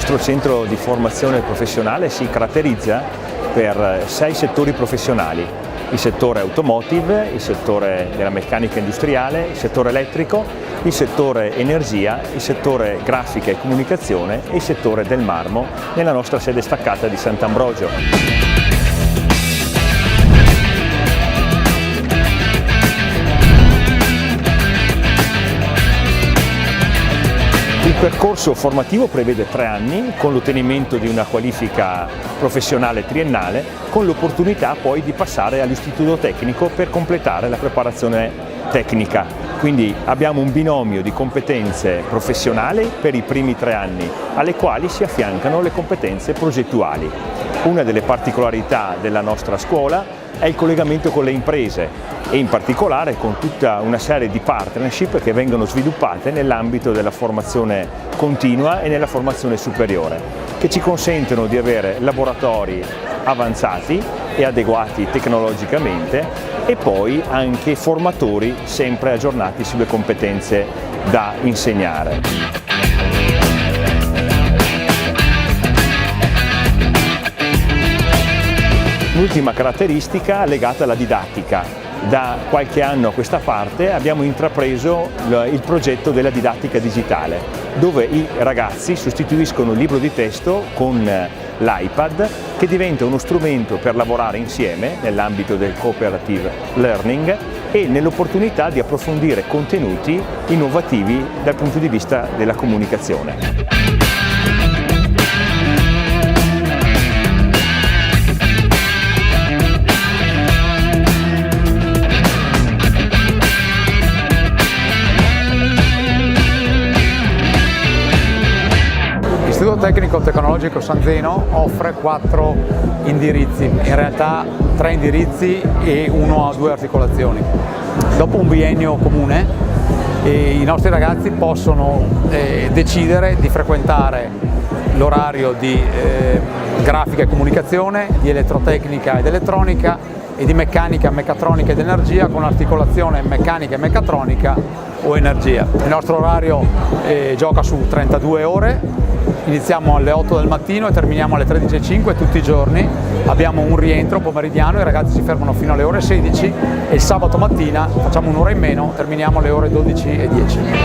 nostro centro di formazione professionale si caratterizza per 6 settori professionali: il settore automotive, il settore della meccanica industriale, il settore elettrico, il settore energia, il settore grafica e comunicazione e il settore del marmo nella nostra sede staccata di Sant'Ambrogio. Il percorso formativo prevede 3 anni con l'ottenimento di una qualifica professionale triennale, con l'opportunità poi di passare all'istituto tecnico per completare la preparazione tecnica. Quindi abbiamo un binomio di competenze professionali per i primi 3 anni, alle quali si affiancano le competenze progettuali. Una delle particolarità della nostra scuola è il collegamento con le imprese e in particolare con tutta una serie di partnership che vengono sviluppate nell'ambito della formazione continua e nella formazione superiore, che ci consentono di avere laboratori avanzati e adeguati tecnologicamente e poi anche formatori sempre aggiornati sulle competenze da insegnare. L'ultima caratteristica è legata alla didattica. Da qualche anno a questa parte abbiamo intrapreso il progetto della didattica digitale, dove i ragazzi sostituiscono il libro di testo con l'iPad, che diventa uno strumento per lavorare insieme nell'ambito del cooperative learning e nell'opportunità di approfondire contenuti innovativi dal punto di vista della comunicazione. L'Istituto Tecnico Tecnologico San Zeno offre 4 indirizzi, in realtà 3 indirizzi e 1 o 2 articolazioni. Dopo un biennio comune i nostri ragazzi possono decidere di frequentare l'orario di grafica e comunicazione, di elettrotecnica ed elettronica e di meccanica, meccatronica ed energia con articolazione meccanica e meccatronica o energia. Il nostro orario gioca su 32 ore. Iniziamo alle 8 del mattino e terminiamo alle 13:05 tutti i giorni. Abbiamo un rientro pomeridiano, i ragazzi si fermano fino alle ore 16 e il sabato mattina facciamo un'ora in meno, terminiamo alle ore 12:10.